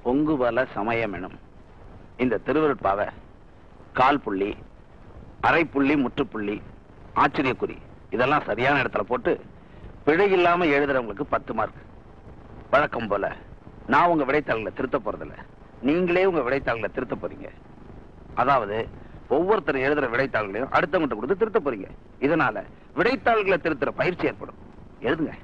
பொங்குபல சமயமெனும் இந்த திருவருட்பாவை கால் புள்ளி, அரை புள்ளி, முற்றுப்புள்ளி, ஆச்சரியக்குறி இதெல்லாம் சரியான இடத்துல போட்டு பிழை இல்லாம எழுதுறவங்களுக்கு 10 மார்க். வழக்கம் போல நான் உங்க விடைத்தாள்களை திருத்த போறதில்ல, நீங்களே உங்க விடைத்தாள்களை திருத்த போறீங்க. அதாவது ஒவ்வொருத்தர் எழுதுற விடைத்தாள்களையும் அடுத்தவங்கிட்ட கொடுத்து திருத்த போறீங்க. இதனால விடைத்தாள்களை திருத்துற பயிற்சி ஏற்படும். எழுதுங்க.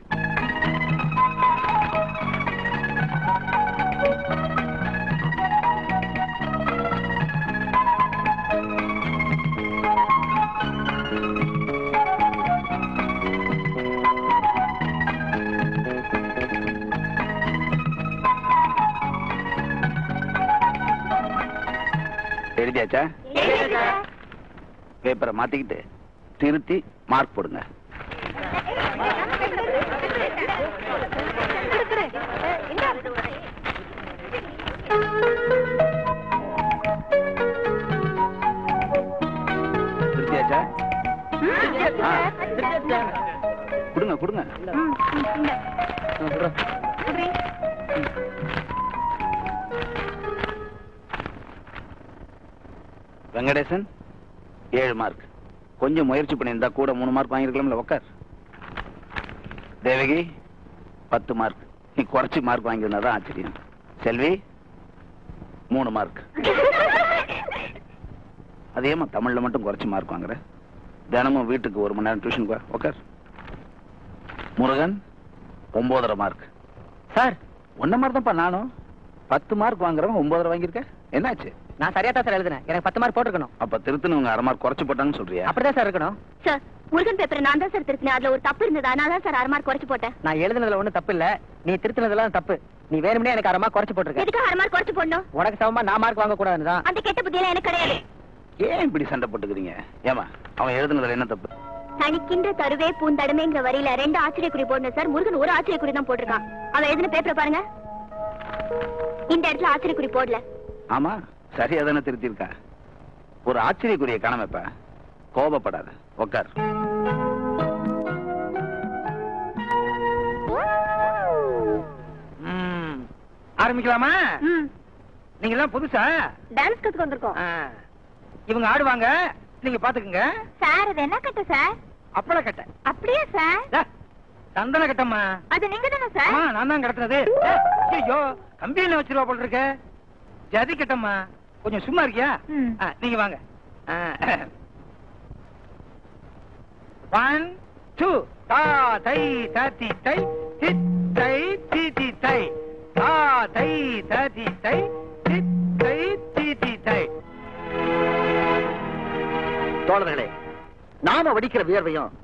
எழுதியாச்சா? பேப்பரை மாத்திக்கிட்டு திருத்தி மார்க் போடுங்க. திருத்தியாச்சா? கொடுங்க கொடுங்க. வெங்கடேசன் 7 மார்க். கொஞ்சம் முயற்சி பண்ணியிருந்தா கூட 3 மார்க் வாங்கிருக்கலாம்ல. உட்கார். தேவகி 10 மார்க். நீ குறைச்சி மார்க் வாங்கியிருந்தாதான் ஆச்சரியம். செல்வி 3 மார்க். அதேமா தமிழ்ல மட்டும் குறைச்சி மார்க் வாங்குற. தினமும் வீட்டுக்கு 1 மணி நேரம் டியூஷன் உட்கார். முருகன் 9.5 மார்க். சார் 1 மார்க் தான்ப்பா. நானும் 10 மார்க் வாங்குறவன் 9.5 வாங்கியிருக்கேன். என்னாச்சு? நான் சரியா தான் சார் எழுதுனேன். எனக்கு 10 மார்க் போட்டுருக்கணும். அப்ப திருத்தணும் 1/2 மார்க் குறைச்சு போட்டாங்கன்னு சொல்றியா? அப்படிதான் சார் இருக்கணும். சார் முருகன் பேப்பர் நான் தான் சார் திருத்தினேன். அதுல ஒரு தப்பு இருந்தது, அதனால தான் சார் 1/2 மார்க் குறைச்சு போட்டேன். நான் எழுதுனதுல ஒண்ணும் தப்பு இல்ல, நீ திருத்தினதுலாம் தப்பு. நீ வேணும்னே எனக்கு 1/2 மார்க் குறைச்சு போட்டுருக்க. எதுக்கு 1/2 மார்க் குறைச்சு போடணும்? உனக்கு சமமா நான் மார்க் வாங்க கூடாதுதான். அந்த கெட்ட புத்தியெல்லாம் எனக்கு கிடையாது. ஏன் இப்படி சண்டை போட்டுக்கிறீங்க? ஏமா அவன் எழுதுனதுல என்ன தப்பு? தனிக்கின்ற தருவே பூந்தடமைங்கிற வரியில 2 ஆச்சரியக்குறி போடணும் சார். முருகன் ஒரு ஆச்சரியக்குறி தான் போட்டிருக்கான். அவன் எழுதின பேப்பரை பாருங்க. இந்த இடத்துல ஆச்சரியக்குறி போடல. ஆமா சரியா தானே திருத்திருக்கா. ஒரு ஆச்சரியக்குரிய காணாமப்ப கோபப்படாத. உட்கார். ஆரம்பிக்கலாமா? நீங்க எல்லாம் புதுசா டான்ஸ் கத்துக்கு வந்திருக்கோம். இவங்க ஆடுவாங்க, நீங்க பாத்துக்குங்க. சார் அது என்ன கட்ட சார்? அப்பள கட்ட. அப்படியே சார்? சந்தன கட்டம்மா. அது நீங்க தானே சார்? நான் தான் கடத்துறது. ஐயோ கம்பியில வச்சிருவா போல இருக்க. ஜதி கட்டம்மா. கொஞ்சம் சும்மா இருக்கியா? நீங்க வாங்க. 1 2 தா தை ததி தை தித் தை திதி தை தா தை ததி தை தித் தை திதி தை. தோழர்களே, நாம வடிக்கிற வியர்வையும்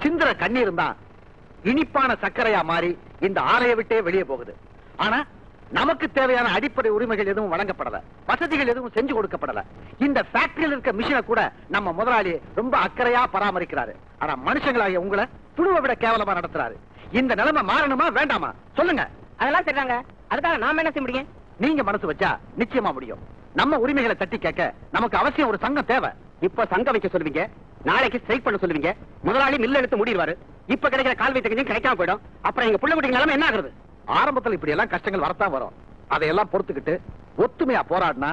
சிந்திர கண்ணீரும் தான் இனிப்பான சர்க்கரையா மாறி இந்த ஆலையை விட்டே வெளியே போகுது. ஆனா நமக்கு தேவையான அடிப்படை உரிமைகள் எதுவும் வழங்கப்படல, வசதிகள் எதுவும் செஞ்சு கொடுக்கப்படல. இந்த ஃபேக்டரியில் இருக்க மிஷினை கூட நம்ம முதலாளி ரொம்ப அக்கறையா பராமரிக்கிறாரு. ஆனா மனுஷங்களாகிய உங்களை புழுவை விட கேவலமா நடத்துறாரு. இந்த நிலைமை மாறணுமா வேண்டாமா சொல்லுங்க. அதெல்லாம் சரிதாங்க. அதுக்காக நாம என்ன செய்ய முடியும்? நீங்க மனசு வச்சா நிச்சயமா முடியும். நம்ம உரிமைகளை தட்டி கேட்க நமக்கு அவசியம் ஒரு சங்கம் தேவை. இப்ப சங்கம் வைக்க சொல்லுவீங்க, நாளைக்கு ஸ்ட்ரைக் பண்ண சொல்லுவீங்க, முதலாளி மில்ல எடுத்து மூடிடுவாரு. இப்ப கிடைக்கிற கால்வை தகுதியும் கிடைக்காம போயிடும். அப்புறம் எங்க புள்ள குட்டிங்க நிலைமை என்ன ஆகுறது? ஆரம்பத்தில் இப்படி எல்லாம் கஷ்டங்கள் வரத்தான் வரும். அதையெல்லாம் பொறுத்துக்கிட்டு ஒத்துமையா போராடினா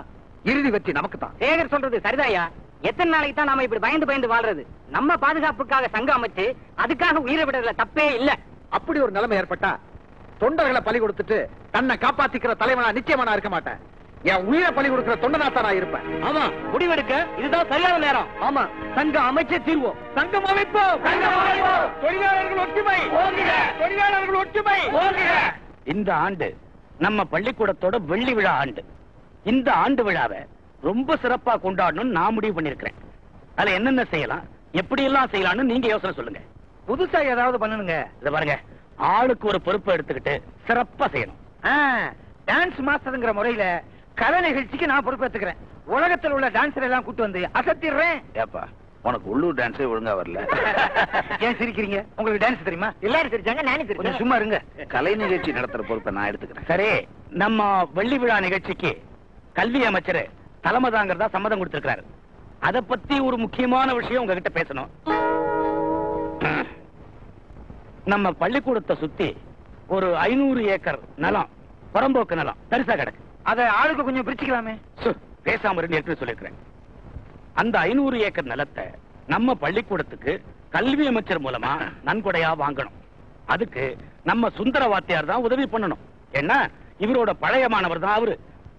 இறுதி வெற்றி நமக்கு தான். சேகர் சொல்றது சரிதாயா. எத்தனை நாளைக்கு தான் நாம இப்படி பயந்து பயந்து வாழ்றது? நம்ம பாதுகாப்புக்காக சங்கம் அமைச்சு அதுக்காக உயிரை விடுறதுல தப்பே இல்ல. அப்படி ஒரு நிலைமை ஏற்பட்டா தொண்டர்களை பலி கொடுத்துட்டு தன்னை காப்பாத்திக்கிற தலைவனா நிச்சயமா நான் இருக்க மாட்டேன். என் உயிரை பலி கொடுக்கிற தொண்டனாத்தான் நான் இருப்பேன். ஆமா, முடிவெடுக்க இதுதான் சரியான நேரம். ஆமா, சங்கம் அமைச்சே தீர்வோம். சங்கம் அமைப்போம். தொழிலாளர்கள் ஒற்றுமை. தொழிலாளர்கள் ஒற்றுமை. இந்த ஆண்டு நம்ம பள்ளிக்கூடத்தோட வெள்ளி விழா ஆண்டு. இந்த ஆண்டு விழாவை ரொம்ப சிறப்பா கொண்டாடணும்னு நான் முடிவு பண்ணிருக்கிறேன். அதுல என்னென்ன செய்யலாம், எப்படி எல்லாம் செய்யலாம்னு நீங்க யோசனை சொல்லுங்க. புதுசா ஏதாவது பண்ணணுங்க. இத பாருங்க, ஆளுக்கு ஒரு பொறுப்பை எடுத்துக்கிட்டு சிறப்பா செய்யணும். டான்ஸ் மாஸ்டர்ங்கிற முறையில கலை நிகழ்ச்சிக்கு நான் பொறுப்பேற்றுக்கிறேன். உலகத்தில் உள்ள டான்ஸர் எல்லாம் கூட்டு வந்து அசத்திடுறேன். ஏப்பா உனக்கு உள்ளூர் டான்ஸே ஒழுங்கா வரல. ஏன் சிரிக்கிறீங்க? உங்களுக்கு டான்ஸ் தெரியுமா? எல்லாரும் சிரிச்சாங்க, நானே சிரிச்சேன். சும்மா இருங்க. கலை நிகழ்ச்சி நடத்துற பொறுப்பை நான் எடுத்துக்கிறேன். சரி, நம்ம வெள்ளி விழா நிகழ்ச்சிக்கு கல்வி அமைச்சர் தலைமை தாங்கிறதா சம்மதம் கொடுத்திருக்கிறாரு. அத பத்தி ஒரு முக்கியமான விஷயம் உங்ககிட்ட பேசணும். நம்ம பள்ளிக்கூடத்தை சுத்தி ஒரு 500 ஏக்கர் நிலம், புறம்போக்கு நிலம் தரிசா கிடக்கு. அத ஆளுக்கு கொஞ்சம் பிரிச்சுக்கலாமே. பேசாம இருந்து ஏற்கனவே சொல்லிருக்கிறேன். அந்த 500 ஏக்கர் நிலத்தை நம்ம பள்ளிக்கூடத்துக்கு கல்வி அமைச்சர் மூலமா நன்கொடையா வாங்கணும். அதுக்கு நம்ம சுந்தர வாத்தியார் தான் உதவி பண்ணணும். ஏன்னா இவரோட பழைய மாணவர் தான்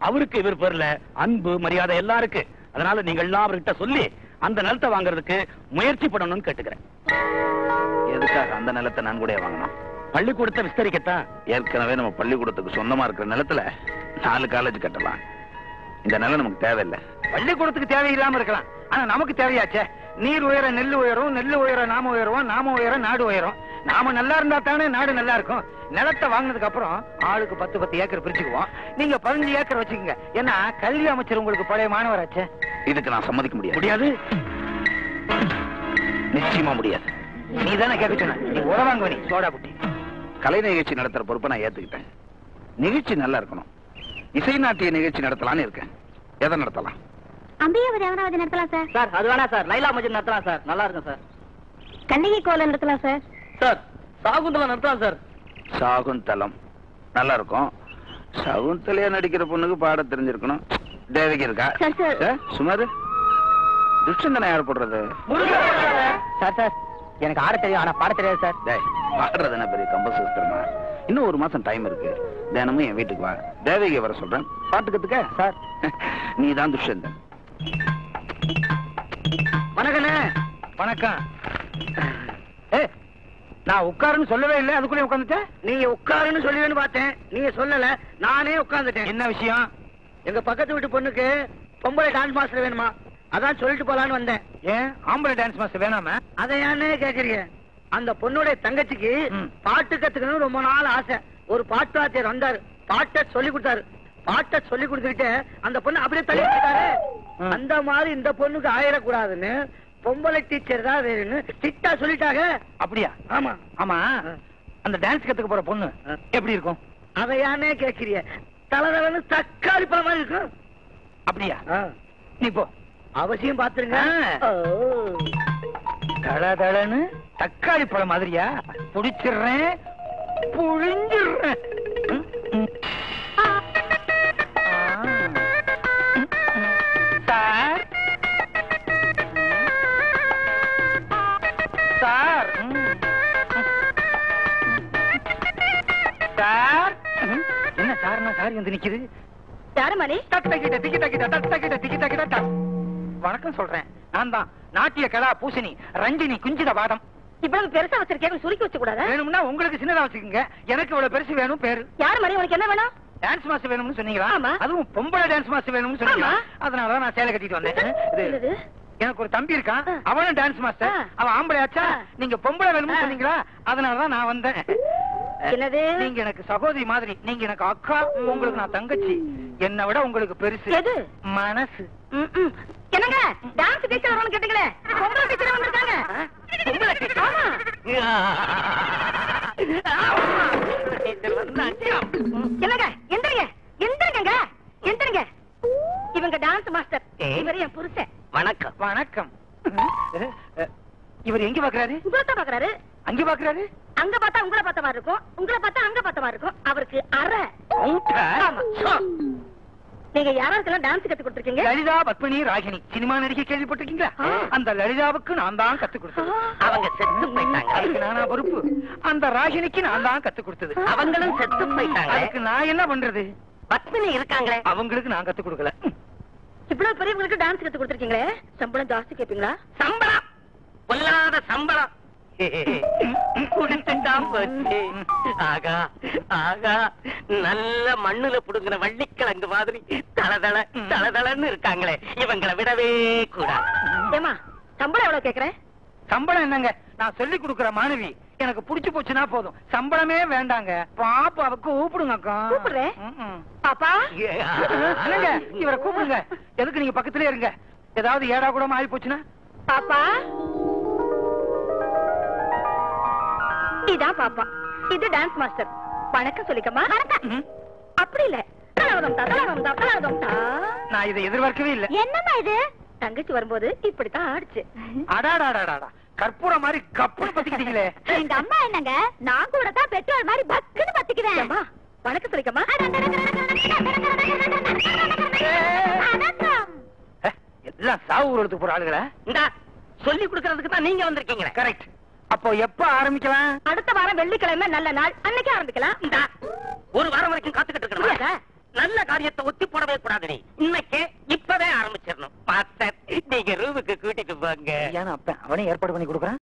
அவருக்கு இவர் பேர்ல அன்பு மரியாதை எல்லாம் இருக்கு. அதனால நீங்க எல்லாம் அவர்கிட்ட சொல்லி அந்த நிலத்தை வாங்குறதுக்கு முயற்சி பண்ணணும்னு கேட்டுக்கிறேன். எதுக்காக அந்த நிலத்தை நன்கொடையா வாங்கணும்? பள்ளிக்கூடத்தை விஸ்தரிக்கத்தான். ஏற்கனவே நம்ம பள்ளிக்கூடத்துக்கு சொந்தமா இருக்கிற நிலத்துல 4 காலேஜ் கட்டலாம். இந்த நிலம் நமக்கு தேவையில்லை. பள்ளிக்கூடத்துக்கு தேவையில்லாம இருக்கலாம், ஆனா நமக்கு தேவையாச்சே. நீர் உயர நெல் உயரும், நெல் உயர நாம உயருவோம், நாம உயர நாடு உயரும். நாம நல்லா இருந்தா தானே நாடு நல்லா இருக்கும். நிலத்தை வாங்கினதுக்கு அப்புறம் ஆளுக்கு 10 ஏக்கர் பிரிச்சுக்குவோம். நீங்க 15 ஏக்கர் வச்சுக்கோங்க. ஏன்னா கல்வி அமைச்சர் உங்களுக்கு பழைய மாணவராச்சே. இதுக்கு நான் சம்மதிக்க முடியாது. நிச்சயமா முடியாது. நீ தானே கேட்க சொன்ன, நீ உறவாங்க நீ சோடா புட்டி. கலை நிகழ்ச்சி நடத்துற பொறுப்பை நான் ஏத்துக்கிட்டேன். நிகழ்ச்சி நல்லா இருக்கணும். இசை நாட்டிய நிகழ்ச்சி நடத்தலான்னு இருக்கேன். எதை நடத்தலாம்? அம்பியாவது தேவனாவது நடத்தலாம் சார். சார் அது வேணா சார், லைலா மஜித் நடத்தலாம் சார், நல்லா இருக்கும் சார். கண்ணகி கோலம் நடத்தலாம் சார். சார் சாகுந்தலம் நடத்தலாம் சார். சாகுந்தலம் நல்லா இருக்கும். சகுந்தலையா நடிக்கிற பொண்ணுக்கு பாட தெரிஞ்சிருக்கணும். தேவகி இருக்கா? சுமாரு துஷ்டந்தனை யார் போடுறது? சார் சார் எனக்கு ஆட தெரியும், ஆனா பாட தெரியாது சார். பாடுறது என்ன பெரிய கம்பசூத்திரமா? இன்னும் 1 மாசம் டைம் இருக்கு. தினமும் என் வீட்டுக்கு வா, தேவகியை வர சொல்றேன். பாட்டுக்கிறதுக்க சார் நீ தான் துஷ்யந்தன். வணக்கண்ணே. வணக்கம். நான் உட்காருன்னு சொல்லவே இல்லை, அதுக்குள்ளே உட்காந்துட்டேன். நீங்க உட்காருன்னு சொல்லுவேன்னு பார்த்தேன், நீங்க சொல்லல, நானே உட்கார்ந்துட்டேன். என்ன விஷயம்? எங்க பக்கத்து வீட்டு பொண்ணுக்கு பொம்பளை டான்ஸ் மாஸ்டர் வேணுமா, அதான் சொல்லிட்டு போலான்னு வந்தேன். ஏன் ஆம்பளை டான்ஸ் மாஸ்டர் வேணாம? அதை ஏன்னு கேக்குறீங்க? அந்த பொண்ணுடைய தங்கச்சிக்கு பாட்டு கத்துக்கணும்னு ரொம்ப நாள் ஆசை. ஒரு பாட்டு ஆசிரியர் வந்தாரு, பாட்டை சொல்லி கொடுத்தாரு. பாட்டை சொல்லி கொடுத்துக்கிட்டு அந்த பொண்ணு அப்படியே தள்ளி வச்சுட்டாரு. அந்த மாதிரி இந்த பொண்ணுக்கு ஆயிடக்கூடாதுன்னு பொம்பளை டீச்சர் தான் வேணும்னு சிட்டா சொல்லிட்டாங்க. அப்படியா? ஆமா ஆமா. அந்த டான்ஸ் கத்துக்க போற பொண்ணு எப்படி இருக்கும்? அதை ஏன்னே கேக்குறிய? தலதலன்னு தக்காளி பழம் மாதிரி இருக்கும். அப்படியா? நீ போ, அவசியம் பாத்துருங்க. தளதளன்னு தக்காளி பழம் மாதிரியா? புடிச்சிடுறேன், புழிஞ்சிடுறேன். சார் சார் சார் என்ன சார்னா சார் வந்து நிக்குது. யாரு மணி? வணக்கம் சொல்றேன். நான் தான் நாட்டிய கலா பூசணி ரஞ்சினி குஞ்சித பாதம். இவ்வளவு பெருசா வச்சிருக்கேன், சுருக்கி வச்சு கூடாதா? வேணும்னா உங்களுக்கு சின்னதா வச்சுக்கோங்க, எனக்கு இவ்வளவு பெருசு வேணும். பேரு யாரு மணி? உனக்கு என்ன வேணும்? டான்ஸ் மாஸ்டர் வேணும்னு சொன்னீங்களா? ஆமா. அதுவும் பொம்பளை டான்ஸ் மாஸ்டர் வேணும்னு சொன்னீங்களா? அதனாலதான் நான் சேலை கட்டிட்டு வந்தேன். எனக்கு ஒரு தம்பி இருக்கான், அவனும் டான்ஸ் மாஸ்டர். அவன் ஆம்பளை ஆச்சா? நீங்க பொம்பளை வேணும்னு சொன்னீங்களா? அதனாலதான் நான் வந்தேன். என்னது? நீங்க எனக்கு சகோதரி மாதிரி, நீங்க எனக்கு அக்கா, உங்களுக்கு நான் தங்கச்சி. என்னை விட உங்களுக்கு பெருசு எது? மனசு. என்னங்க டான்ஸ் டீச்சர் வரணும்னு கேட்டீங்களே, பொம்பளை டீச்சர் வந்திருக்காங்க. பொம்பளை டீச்சர்? ஆமா. என்னங்க எந்திரிங்க, எந்திரிங்க, எந்திரிங்க. இவங்க டான்ஸ் மாஸ்டர், இவர் என் புருஷன். வணக்கம். வணக்கம். இவர் எங்க பாக்குறாரு? உங்களை பாக்குறாரு. அங்க பாக்குறாரு? அங்க பார்த்தா உங்களை பார்த்த மாதிரி இருக்கும், உங்களை பார்த்தா அங்க பார்த்த மாதிரி இருக்கும். அவருக்கு அரை. நீங்க யாராருக்கெல்லாம் டான்ஸ் கத்து கொடுத்துருக்கீங்க? லலிதா, பத்மினி, ராகினி. சினிமா நடிகை கேள்விப்பட்டிருக்கீங்களா? அந்த லலிதாவுக்கு நான் தான் கத்து கொடுத்தது. அவங்க செத்து போயிட்டாங்க, அதுக்கு நானா பொறுப்பு. அந்த ராகினிக்கு நான் தான் கத்து கொடுத்தது, அவங்களும் செத்து போயிட்டாங்க. அதுக்கு நான் என்ன பண்றது? பத்மினி இருக்காங்களே, அவங்களுக்கு நான் கத்து கொடுக்கல. இவ்வளவு பெரியவங்களுக்கு டான்ஸ் கத்து கொடுத்துருக்கீங்களே, சம்பளம் ஜாஸ்தி கேட்பீங்களா? சம்பளம்? பொல்லாத சம்பளம். குடிச்சுட்டான் போச்சு. ஆகா ஆகா, நல்ல மண்ணுல புடுங்கிற வள்ளிக்கிழங்கு மாதிரி தளதள தளதளன்னு இருக்காங்களே, இவங்களை விடவே கூடாது. ஏமா சம்பளம் எவ்வளவு கேக்குறேன்? சம்பளம் என்னங்க, நான் சொல்லி கொடுக்கிற மாணவி. எனக்கு புடிச்சு போச்சுன்னா போதும், சம்பளமே வேண்டாங்க. பாப்பாவுக்கு கூப்பிடுங்க அக்கா. கூப்பிடுறேன். பாப்பா இல்லங்க, இவரை கூப்பிடுங்க. எதுக்கு நீங்க பக்கத்திலே இருங்க, ஏதாவது ஏடா கூட மாறி போச்சுன்னா. பாப்பா, இதான் பாப்பா, இது டான்ஸ் மாஸ்டர். வணக்கம் சொல்லிக்கமா. அப்படி இல்ல, நான் இதை எதிர்பார்க்கவே இல்லை. என்னமா இது? தங்கச்சி வரும்போது இப்படித்தான் ஆடுச்சு. அடாடாடாடா, கற்பூர மாதிரி கப்புன்னு பத்திக்கிட்டீங்களே. எங்க அம்மா என்னங்க, நான் கூட தான் பெட்ரோல் மாதிரி பக்குன்னு பத்திக்குவேன். வணக்கம் சொல்லிக்கமா. எல்லாம் சாவு ஊரத்துக்கு போற ஆளுங்களா? இந்த சொல்லி கொடுக்கறதுக்கு தான் நீங்க வந்திருக்கீங்க. கரெக்ட். அப்போ எப்ப ஆரம்பிக்கலாம்? அடுத்த வாரம் வெள்ளிக்கிழமை நல்ல நாள், அன்னைக்கு ஆரம்பிக்கலாம். இந்த ஒரு வாரம் வரைக்கும் காத்துக்கிட்டு இருக்கணும். நல்ல காரியத்தை ஒத்தி போடவே கூடாது. நீ இன்னைக்கு இப்பவே ஆரம்பிச்சிடணும். மாஸ்டர், நீங்க ரூமுக்கு கூட்டிட்டு போங்க. அப்ப அவனே ஏற்பாடு பண்ணி கொடுக்குறான்.